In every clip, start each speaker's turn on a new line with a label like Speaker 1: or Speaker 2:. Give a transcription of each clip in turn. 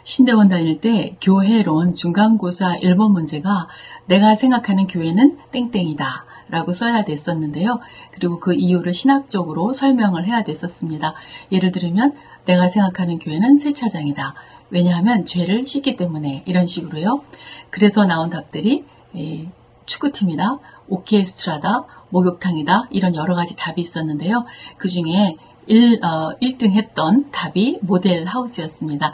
Speaker 1: 신대원 다닐 때 교회론 중간고사 1번 문제가 내가 생각하는 교회는 땡땡이다 라고 써야 됐었는데요. 그리고 그 이유를 신학적으로 설명을 해야 됐었습니다. 예를 들면 내가 생각하는 교회는 세차장이다. 왜냐하면 죄를 씻기 때문에, 이런 식으로요. 그래서 나온 답들이 축구팀이다, 오케스트라다, 목욕탕이다, 이런 여러 가지 답이 있었는데요. 그 중에 1등 했던 답이 모델 하우스였습니다.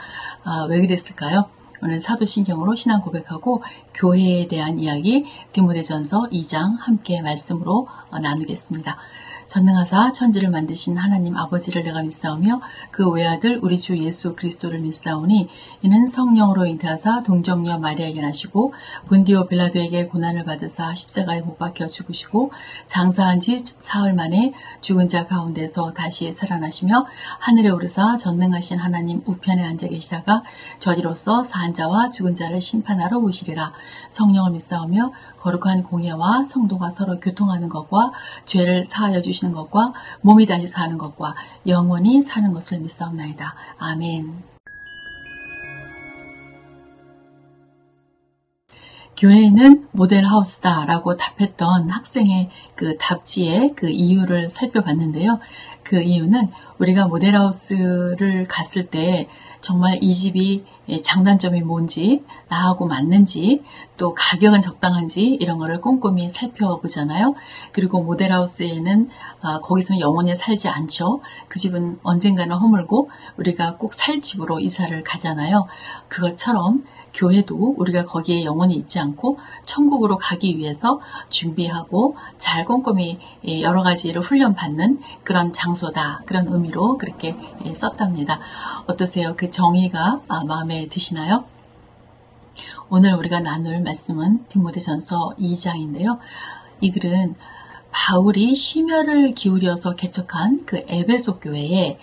Speaker 1: 왜 그랬을까요? 오늘 사도신경으로 신앙 고백하고 교회에 대한 이야기 디모데전서 2장 함께 말씀으로 나누겠습니다. 전능하사 천지를 만드신 하나님 아버지를 내가 믿사오며 그 외아들 우리 주 예수 그리스도를 믿사오니 이는 성령으로 잉태하사 동정녀 마리아에게 나시고 본디오 빌라도에게 고난을 받으사 십자가에 못 박혀 죽으시고 장사한 지 사흘 만에 죽은 자 가운데서 다시 살아나시며 하늘에 오르사 전능하신 하나님 우편에 앉아 계시다가 저리로서 사한 자와 죽은 자를 심판하러 오시리라. 성령을 믿사오며 거룩한 공예와 성도가 서로 교통하는 것과 죄를 사하여 주시는 것과 몸이 다시 사는 것과 영원히 사는 것을 믿사옵나이다. 아멘. 교회는 모델하우스다 라고 답했던 학생의 그 답지의 그 이유를 살펴봤는데요. 그 이유는 우리가 모델하우스를 갔을 때 정말 이 집이 장단점이 뭔지, 나하고 맞는지, 또 가격은 적당한지 이런 거를 꼼꼼히 살펴보잖아요. 그리고 모델하우스에는 거기서는 영원히 살지 않죠. 그 집은 언젠가는 허물고 우리가 꼭 살 집으로 이사를 가잖아요. 그것처럼 교회도 우리가 거기에 영원히 있지 않고 천국으로 가기 위해서 준비하고 잘 꼼꼼히 여러 가지를 훈련받는 그런 장소다, 그런 의미로 그렇게 썼답니다. 어떠세요? 그 정의가 마음에 드시나요? 오늘 우리가 나눌 말씀은 디모데전서 2장인데요. 이 글은 바울이 심혈을 기울여서 개척한 그 에베소 교회에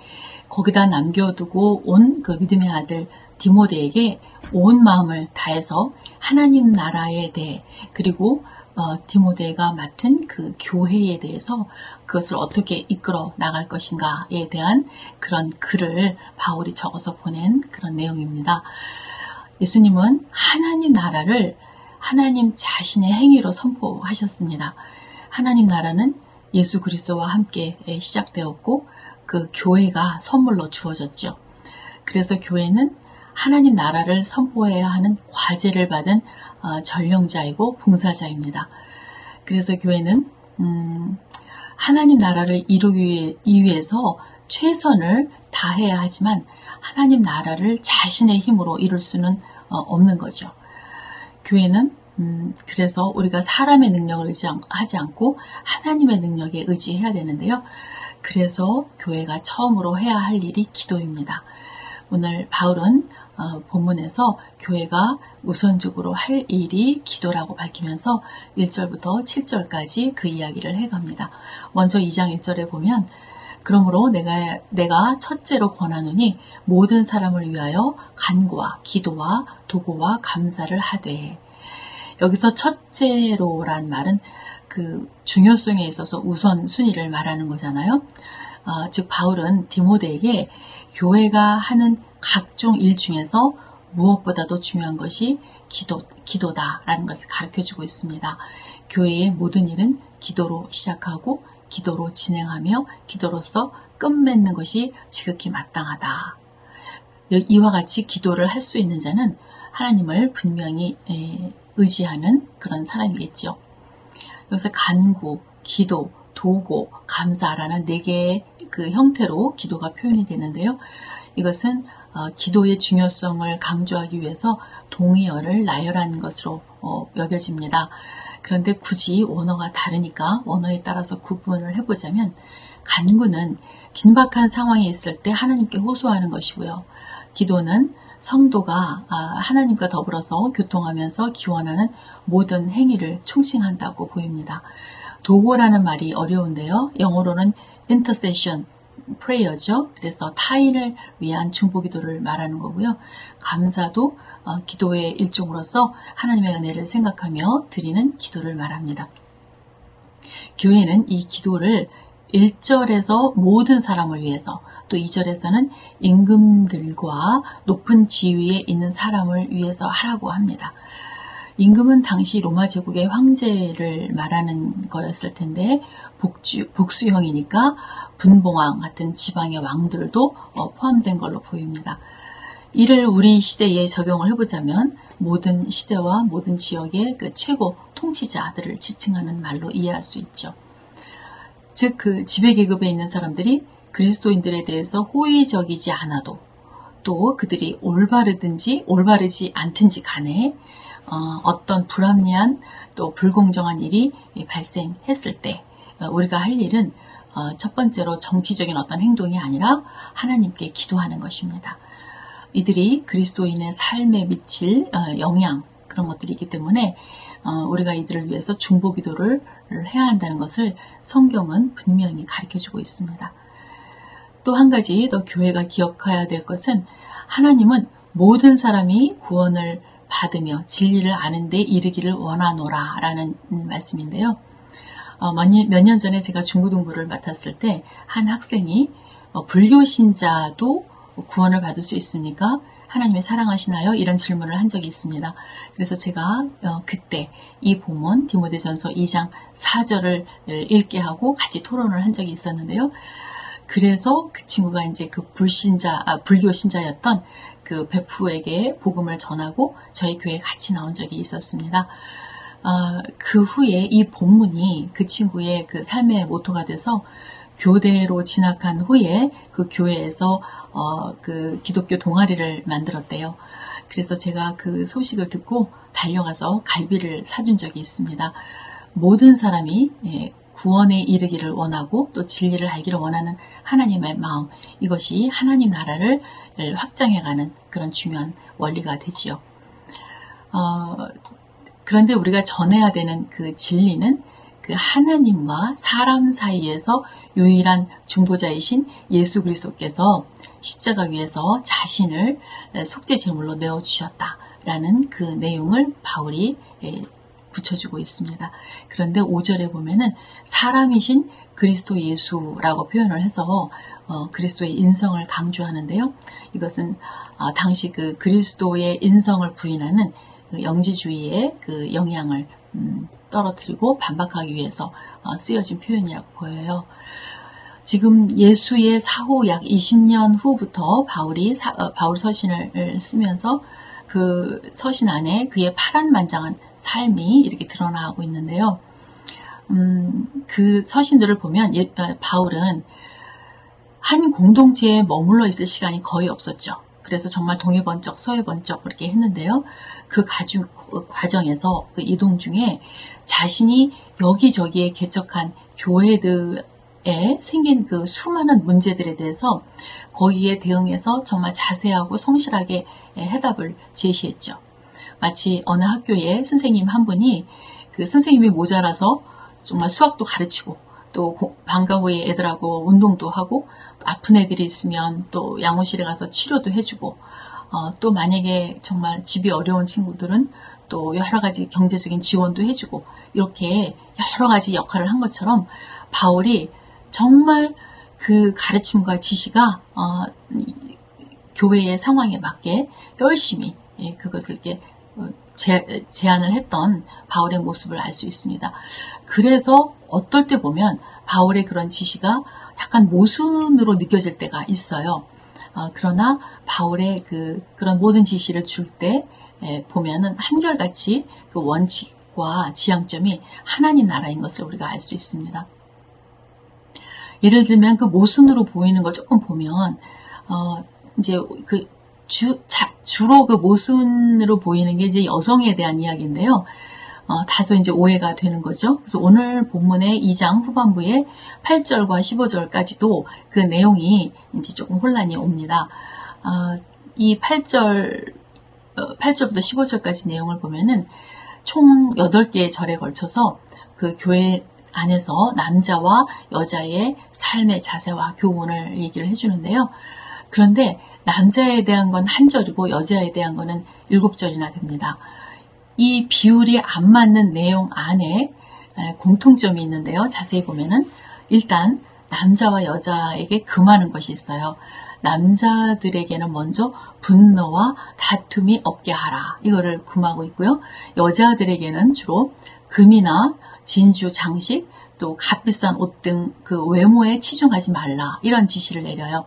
Speaker 1: 거기다 남겨두고 온 그 믿음의 아들 디모데에게 온 마음을 다해서 하나님 나라에 대해, 그리고 디모데가 맡은 그 교회에 대해서 그것을 어떻게 이끌어 나갈 것인가에 대한 그런 글을 바울이 적어서 보낸 그런 내용입니다. 예수님은 하나님 나라를 하나님 자신의 행위로 선포하셨습니다. 하나님 나라는 예수 그리스도와 함께 시작되었고 그 교회가 선물로 주어졌죠. 그래서 교회는 하나님 나라를 선포해야 하는 과제를 받은 전령자이고 봉사자입니다. 그래서 교회는 하나님 나라를 이루기 위해서 최선을 다해야 하지만 하나님 나라를 자신의 힘으로 이룰 수는 없는 거죠. 교회는 그래서 우리가 사람의 능력을 의지하지 않고 하나님의 능력에 의지해야 되는데요. 그래서 교회가 처음으로 해야 할 일이 기도입니다. 오늘 바울은 본문에서 교회가 우선적으로 할 일이 기도라고 밝히면서 1절부터 7절까지 그 이야기를 해갑니다. 먼저 2장 1절에 보면 그러므로 내가 첫째로 권하노니 모든 사람을 위하여 간구와 기도와 도구와 감사를 하되, 여기서 첫째로란 말은 그 중요성에 있어서 우선순위를 말하는 거잖아요. 즉 바울은 디모데에게 교회가 하는 각종 일 중에서 무엇보다도 중요한 것이 기도다라는 것을 가르쳐주고 있습니다. 교회의 모든 일은 기도로 시작하고 기도로 진행하며 기도로서 끝맺는 것이 지극히 마땅하다. 이와 같이 기도를 할 수 있는 자는 하나님을 분명히 의지하는 그런 사람이겠죠. 여기서 간구, 기도, 도고, 감사라는 4개의 그 형태로 기도가 표현이 되는데요. 이것은 기도의 중요성을 강조하기 위해서 동의어를 나열한 것으로 여겨집니다. 그런데 굳이 원어가 다르니까 원어에 따라서 구분을 해보자면, 간구는 긴박한 상황에 있을 때 하나님께 호소하는 것이고요. 기도는 성도가 하나님과 더불어서 교통하면서 기원하는 모든 행위를 총칭한다고 보입니다. 도고라는 말이 어려운데요. 영어로는 intercession, prayer죠. 그래서 타인을 위한 중보기도를 말하는 거고요. 감사도 기도의 일종으로서 하나님의 은혜를 생각하며 드리는 기도를 말합니다. 교회는 이 기도를 1절에서 모든 사람을 위해서, 또 2절에서는 임금들과 높은 지위에 있는 사람을 위해서 하라고 합니다. 임금은 당시 로마 제국의 황제를 말하는 거였을 텐데 복수형이니까 분봉왕 같은 지방의 왕들도 포함된 걸로 보입니다. 이를 우리 시대에 적용을 해보자면 모든 시대와 모든 지역의 그 최고 통치자들을 지칭하는 말로 이해할 수 있죠. 즉 그 지배계급에 있는 사람들이 그리스도인들에 대해서 호의적이지 않아도, 또 그들이 올바르든지 올바르지 않든지 간에 어떤 불합리한 또 불공정한 일이 발생했을 때 우리가 할 일은 첫 번째로 정치적인 어떤 행동이 아니라 하나님께 기도하는 것입니다. 이들이 그리스도인의 삶에 미칠 영향, 그런 것들이 있기 때문에 우리가 이들을 위해서 중보기도를 해야 한다는 것을 성경은 분명히 가르쳐주고 있습니다. 또 한 가지 더 교회가 기억해야 될 것은, 하나님은 모든 사람이 구원을 받으며 진리를 아는 데 이르기를 원하노라 라는 말씀인데요. 몇 년 전에 제가 중고등부를 맡았을 때 한 학생이 불교 신자도 구원을 받을 수 있습니까? 하나님이 사랑하시나요? 이런 질문을 한 적이 있습니다. 그래서 제가 그때 이 본문 디모데전서 2장 4절을 읽게 하고 같이 토론을 한 적이 있었는데요. 그래서 그 친구가 이제 그 불교 신자였던 그 베프에게 복음을 전하고 저희 교회에 같이 나온 적이 있었습니다. 그 후에 이 본문이 그 친구의 그 삶의 모토가 돼서 교대로 진학한 후에 그 교회에서 그 기독교 동아리를 만들었대요. 그래서 제가 그 소식을 듣고 달려가서 갈비를 사준 적이 있습니다. 모든 사람이 구원에 이르기를 원하고 또 진리를 알기를 원하는 하나님의 마음, 이것이 하나님 나라를 확장해가는 그런 중요한 원리가 되지요. 그런데 우리가 전해야 되는 그 진리는 그 하나님과 사람 사이에서 유일한 중보자이신 예수 그리스도께서 십자가 위에서 자신을 속죄 제물로 내어주셨다라는 그 내용을 바울이 붙여주고 있습니다. 그런데 5절에 보면은 사람이신 그리스도 예수라고 표현을 해서 그리스도의 인성을 강조하는데요. 이것은 당시 그 그리스도의 인성을 부인하는 그 영지주의의 그 영향을 떨어뜨리고 반박하기 위해서 쓰여진 표현이라고 보여요. 지금 예수의 사후 약 20년 후부터 바울 서신을 쓰면서 그 서신 안에 그의 파란만장한 삶이 이렇게 드러나고 있는데요. 그 서신들을 보면 바울은 한 공동체에 머물러 있을 시간이 거의 없었죠. 그래서 정말 동해 번쩍 서해 번쩍 그렇게 했는데요. 그 과정에서 그 이동 중에 자신이 여기저기에 개척한 교회들에 생긴 그 수많은 문제들에 대해서 거기에 대응해서 정말 자세하고 성실하게 해답을 제시했죠. 마치 어느 학교에 선생님 한 분이 그 선생님이 모자라서 정말 수학도 가르치고 또 방과 후에 애들하고 운동도 하고 아픈 애들이 있으면 또 양호실에 가서 치료도 해주고 또 만약에 정말 집이 어려운 친구들은 또 여러 가지 경제적인 지원도 해주고 이렇게 여러 가지 역할을 한 것처럼 바울이 정말 그 가르침과 지시가 교회의 상황에 맞게 열심히 그것을 이렇게 제안을 했던 바울의 모습을 알 수 있습니다. 그래서 어떨 때 보면 바울의 그런 지시가 약간 모순으로 느껴질 때가 있어요. 그러나 바울의 그런 모든 지시를 줄 때 보면은 한결같이 그 원칙과 지향점이 하나님 나라인 것을 우리가 알 수 있습니다. 예를 들면 그 모순으로 보이는 걸 조금 보면 이제 주로 그 모순으로 보이는 게 이제 여성에 대한 이야기인데요. 다소 이제 오해가 되는 거죠. 그래서 오늘 본문의 2장 후반부에 8절과 15절까지도 그 내용이 이제 조금 혼란이 옵니다. 이 8절부터 15절까지 내용을 보면은 총 8개의 절에 걸쳐서 그 교회 안에서 남자와 여자의 삶의 자세와 교훈을 얘기를 해주는데요. 그런데 남자에 대한 건 한 절이고 여자에 대한 거는 7절이나 됩니다. 이 비율이 안 맞는 내용 안에 공통점이 있는데요. 자세히 보면은 일단 남자와 여자에게 금하는 것이 있어요. 남자들에게는 먼저 분노와 다툼이 없게 하라. 이거를 금하고 있고요. 여자들에게는 주로 금이나 진주, 장식, 또 값비싼 옷 등 그 외모에 치중하지 말라. 이런 지시를 내려요.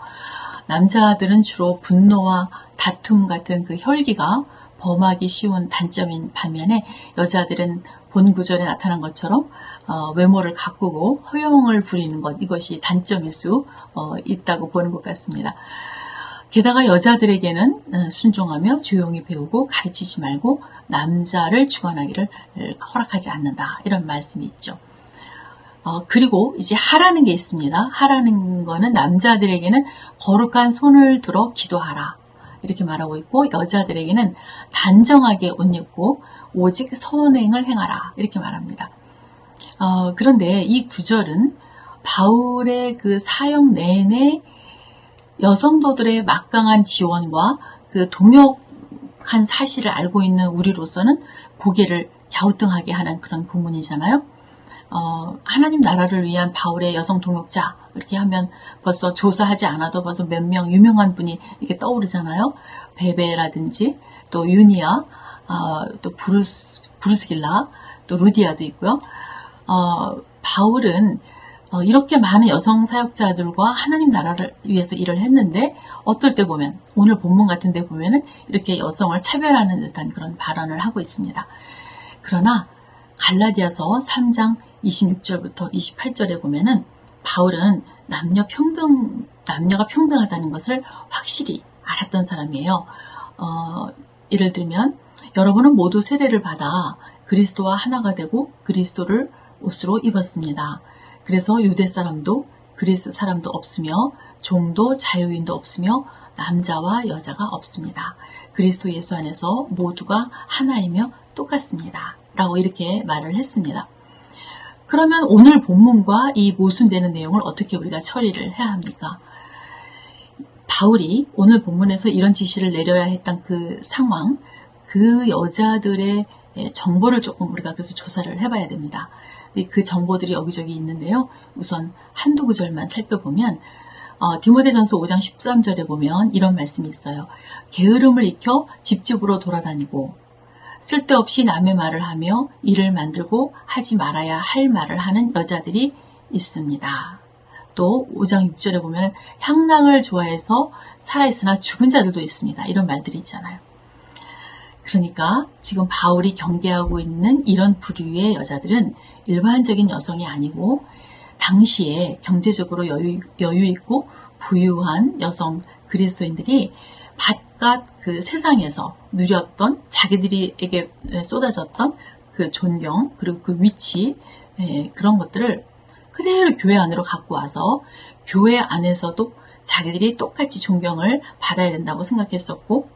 Speaker 1: 남자들은 주로 분노와 다툼 같은 그 혈기가 범하기 쉬운 단점인 반면에 여자들은 본 구절에 나타난 것처럼 외모를 가꾸고 허영을 부리는 것, 이것이 단점일 수 있다고 보는 것 같습니다. 게다가 여자들에게는 순종하며 조용히 배우고 가르치지 말고 남자를 주관하기를 허락하지 않는다. 이런 말씀이 있죠. 그리고 이제 하라는 게 있습니다. 하라는 거는 남자들에게는 거룩한 손을 들어 기도하라. 이렇게 말하고 있고 여자들에게는 단정하게 옷 입고 오직 선행을 행하라. 이렇게 말합니다. 그런데 이 구절은 바울의 그 사역 내내 여성도들의 막강한 지원과 그 동역한 사실을 알고 있는 우리로서는 고개를 갸우뚱하게 하는 그런 본문이잖아요. 하나님 나라를 위한 바울의 여성 동역자 이렇게 하면 벌써 조사하지 않아도 벌써 몇 명 유명한 분이 이렇게 떠오르잖아요. 베베라든지 또 유니아, 또 브루스길라, 또 루디아도 있고요. 바울은 이렇게 많은 여성 사역자들과 하나님 나라를 위해서 일을 했는데 어떨 때 보면 오늘 본문 같은 데 보면은 이렇게 여성을 차별하는 듯한 그런 발언을 하고 있습니다. 그러나 갈라디아서 3장 26절부터 28절에 보면은 바울은 남녀가 평등하다는 것을 확실히 알았던 사람이에요. 예를 들면 여러분은 모두 세례를 받아 그리스도와 하나가 되고 그리스도를 옷으로 입었습니다. 그래서 유대 사람도 그리스 사람도 없으며 종도 자유인도 없으며 남자와 여자가 없습니다. 그리스도 예수 안에서 모두가 하나이며 똑같습니다. 라고 이렇게 말을 했습니다. 그러면 오늘 본문과 이 모순되는 내용을 어떻게 우리가 처리를 해야 합니까? 바울이 오늘 본문에서 이런 지시를 내려야 했던 그 상황, 그 여자들의 정보를 조금 우리가 그래서 조사를 해봐야 됩니다. 그 정보들이 여기저기 있는데요. 우선 한두 구절만 살펴보면 디모데전서 5장 13절에 보면 이런 말씀이 있어요. 게으름을 익혀 집집으로 돌아다니고 쓸데없이 남의 말을 하며 일을 만들고 하지 말아야 할 말을 하는 여자들이 있습니다. 또 5장 6절에 보면 향락을 좋아해서 살아있으나 죽은 자들도 있습니다. 이런 말들이 있잖아요. 그러니까 지금 바울이 경계하고 있는 이런 부류의 여자들은 일반적인 여성이 아니고 당시에 경제적으로 여유 있고 부유한 여성 그리스도인들이 바깥 그 세상에서 누렸던 자기들에게 쏟아졌던 그 존경 그리고 그 위치 그런 것들을 그대로 교회 안으로 갖고 와서 교회 안에서도 자기들이 똑같이 존경을 받아야 된다고 생각했었고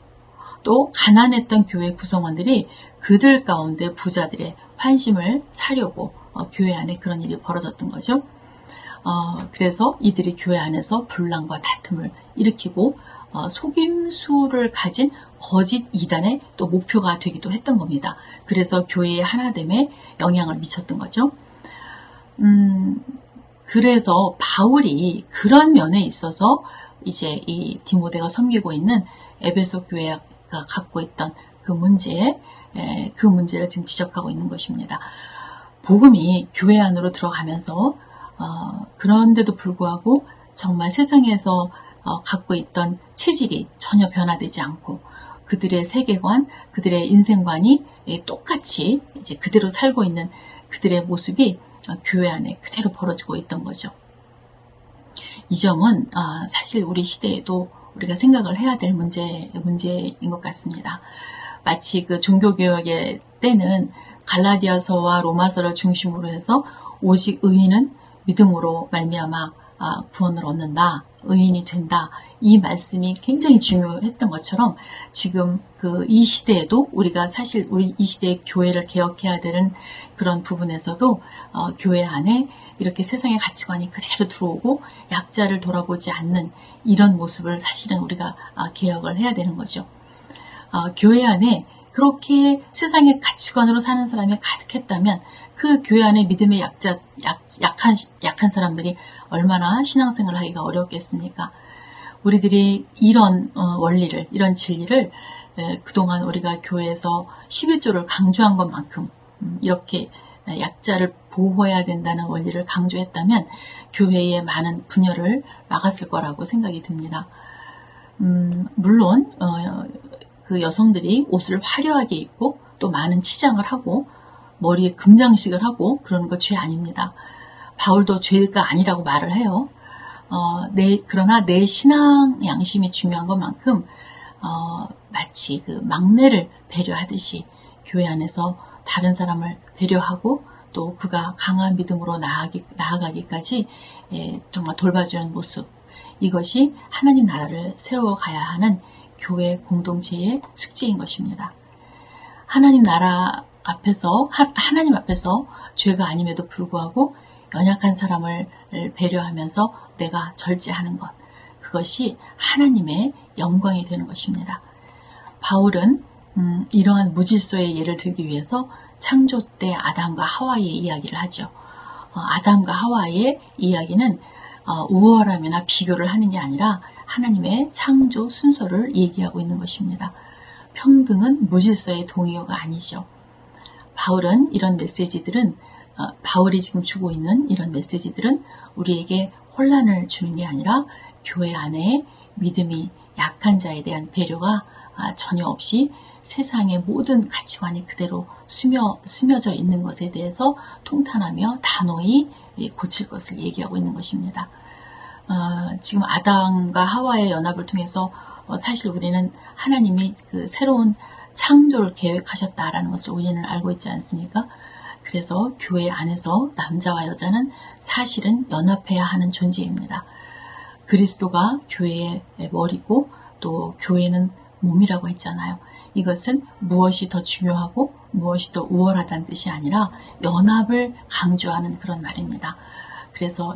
Speaker 1: 또 가난했던 교회 구성원들이 그들 가운데 부자들의 환심을 사려고 교회 안에 그런 일이 벌어졌던 거죠. 그래서 이들이 교회 안에서 분란과 다툼을 일으키고 속임수를 가진 거짓 이단의 또 목표가 되기도 했던 겁니다. 그래서 교회의 하나됨에 영향을 미쳤던 거죠. 그래서 바울이 그런 면에 있어서 이제 이 디모데가 섬기고 있는 에베소 교회가 갖고 있던 그 문제를 지금 지적하고 있는 것입니다. 복음이 교회 안으로 들어가면서 그런데도 불구하고 정말 세상에서 갖고 있던 체질이 전혀 변화되지 않고 그들의 세계관, 그들의 인생관이 똑같이 이제 그대로 살고 있는 그들의 모습이 교회 안에 그대로 벌어지고 있던 거죠. 이 점은 사실 우리 시대에도 우리가 생각을 해야 될 문제인 것 같습니다. 마치 그 종교개혁의 때는 갈라디아서와 로마서를 중심으로 해서 오직 의인은 믿음으로 말미암아 구원을 얻는다, 의인이 된다. 이 말씀이 굉장히 중요했던 것처럼 지금 이 시대에도 우리가 사실 우리 이 시대의 교회를 개혁해야 되는 그런 부분에서도 교회 안에 이렇게 세상의 가치관이 그대로 들어오고 약자를 돌아보지 않는 이런 모습을 사실은 우리가 개혁을 해야 되는 거죠. 교회 안에 그렇게 세상의 가치관으로 사는 사람이 가득했다면 그 교회 안에 믿음의 약한 사람들이 얼마나 신앙생활을 하기가 어렵겠습니까? 우리들이 이런 원리를, 이런 진리를 그동안 우리가 교회에서 11조를 강조한 것만큼 이렇게 약자를 보호해야 된다는 원리를 강조했다면 교회의 많은 분열을 막았을 거라고 생각이 듭니다. 물론 그 여성들이 옷을 화려하게 입고 또 많은 치장을 하고 머리에 금장식을 하고 그러는 거 죄 아닙니다. 바울도 죄가 아니라고 말을 해요. 그러나 내 신앙 양심이 중요한 것만큼 마치 그 막내를 배려하듯이 교회 안에서 다른 사람을 배려하고 또 그가 강한 믿음으로 나아가기까지 정말 돌봐주는 모습, 이것이 하나님 나라를 세워가야 하는 교회 공동체의 숙제인 것입니다. 하나님 나라 앞에서, 하나님 앞에서 죄가 아님에도 불구하고 연약한 사람을 배려하면서 내가 절제하는 것, 그것이 하나님의 영광이 되는 것입니다. 바울은 이러한 무질서의 예를 들기 위해서 창조 때 아담과 하와의 이야기를 하죠. 아담과 하와의 이야기는 우월함이나 비교를 하는 게 아니라 하나님의 창조 순서를 얘기하고 있는 것입니다. 평등은 무질서의 동의어가 아니죠. 바울은 이런 메시지들은 바울이 지금 주고 있는 이런 메시지들은 우리에게 혼란을 주는 게 아니라 교회 안에 믿음이 약한 자에 대한 배려가 전혀 없이 세상의 모든 가치관이 그대로 스며져 있는 것에 대해서 통탄하며 단호히 고칠 것을 얘기하고 있는 것입니다. 지금 아담과 하와의 연합을 통해서 사실 우리는 하나님이 그 새로운 창조를 계획하셨다라는 것을 우리는 알고 있지 않습니까? 그래서 교회 안에서 남자와 여자는 사실은 연합해야 하는 존재입니다. 그리스도가 교회의 머리고 또 교회는 몸이라고 했잖아요. 이것은 무엇이 더 중요하고 무엇이 더 우월하다는 뜻이 아니라 연합을 강조하는 그런 말입니다. 그래서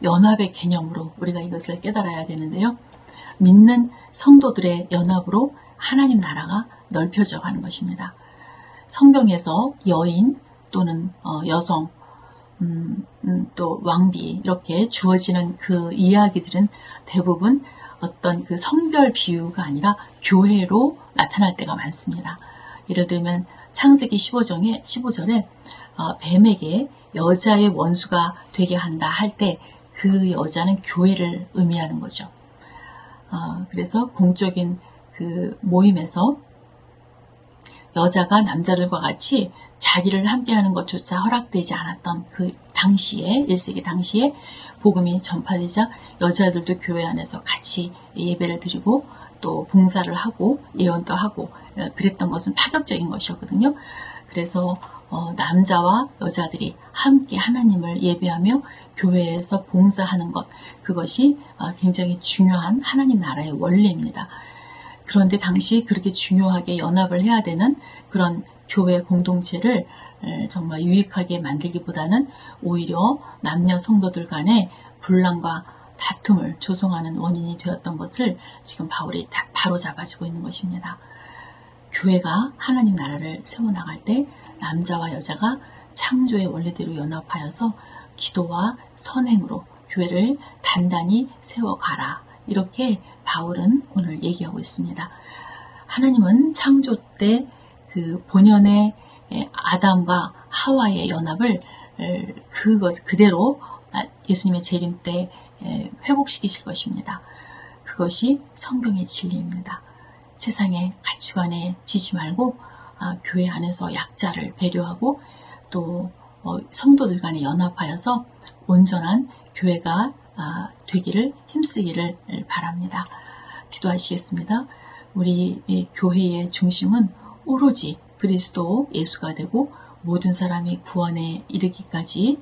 Speaker 1: 연합의 개념으로 우리가 이것을 깨달아야 되는데요. 믿는 성도들의 연합으로 하나님 나라가 넓혀져 가는 것입니다. 성경에서 여인 또는 여성, 또 왕비 이렇게 주어지는 그 이야기들은 대부분 어떤 그 성별 비유가 아니라 교회로 나타날 때가 많습니다. 예를 들면 창세기 15절에 뱀에게 여자의 원수가 되게 한다 할 때 그 여자는 교회를 의미하는 거죠. 그래서 공적인 그 모임에서 여자가 남자들과 같이 자리를 함께하는 것조차 허락되지 않았던 그 당시에 1세기 당시에 복음이 전파되자 여자들도 교회 안에서 같이 예배를 드리고 또 봉사를 하고 예언도 하고 그랬던 것은 파격적인 것이었거든요. 그래서 남자와 여자들이 함께 하나님을 예배하며 교회에서 봉사하는 것, 그것이 굉장히 중요한 하나님 나라의 원리입니다. 그런데 당시 그렇게 중요하게 연합을 해야 되는 그런 교회 공동체를 정말 유익하게 만들기보다는 오히려 남녀 성도들 간의 분란과 다툼을 조성하는 원인이 되었던 것을 지금 바울이 바로 잡아주고 있는 것입니다. 교회가 하나님 나라를 세워나갈 때 남자와 여자가 창조의 원리대로 연합하여서 기도와 선행으로 교회를 단단히 세워가라. 이렇게 바울은 오늘 얘기하고 있습니다. 하나님은 창조 때 그 본연의 아담과 하와의 연합을 그대로 예수님의 재림 때 회복시키실 것입니다. 그것이 성경의 진리입니다. 세상의 가치관에 지지 말고 교회 안에서 약자를 배려하고 또 성도들 간에 연합하여서 온전한 교회가 되기를 힘쓰기를 바랍니다. 기도하시겠습니다. 우리 교회의 중심은 오로지 그리스도 예수가 되고 모든 사람이 구원에 이르기까지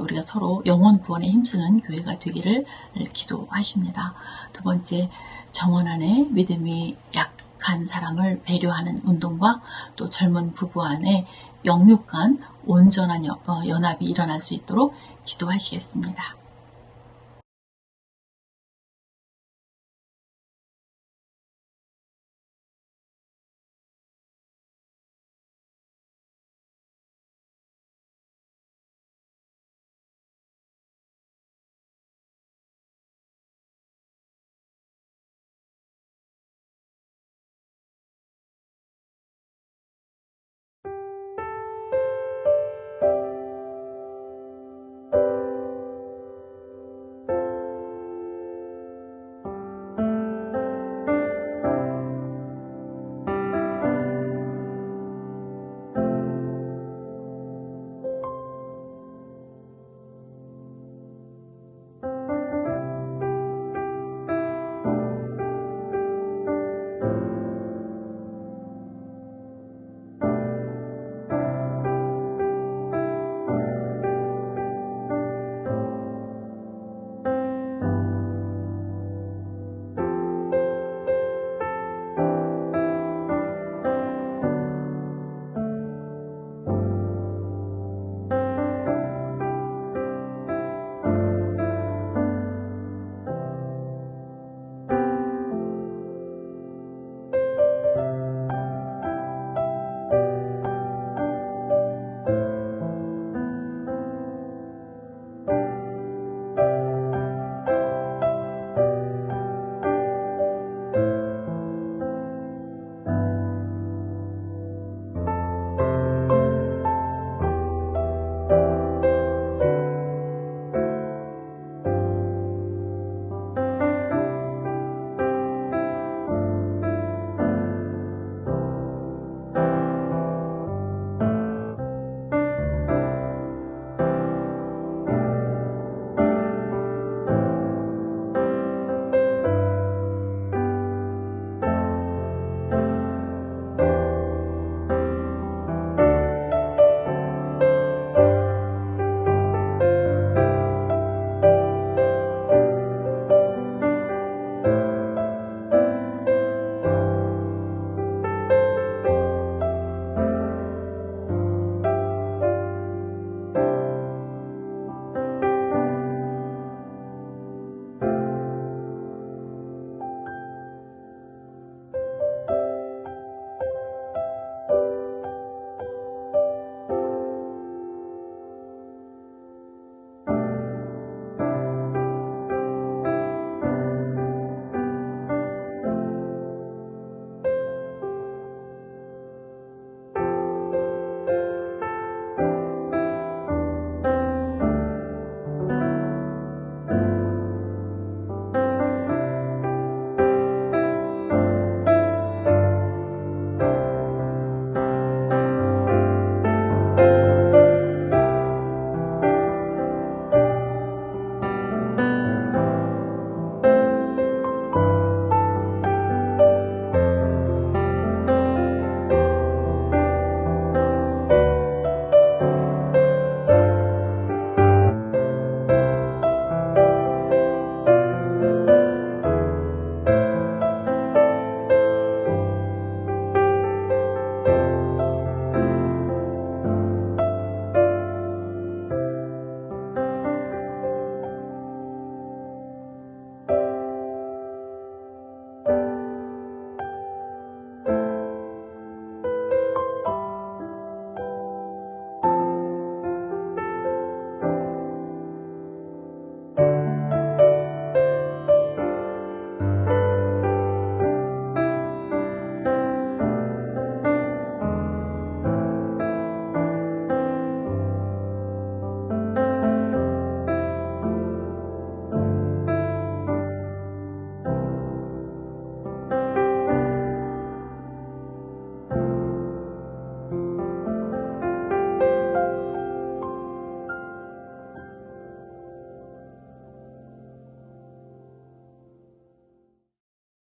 Speaker 1: 우리가 서로 영혼 구원에 힘쓰는 교회가 되기를 기도하십니다. 두 번째, 정원 안에 믿음이 약한 사람을 배려하는 운동과 또 젊은 부부 안에 영육 간 온전한 연합이 일어날 수 있도록 기도하시겠습니다.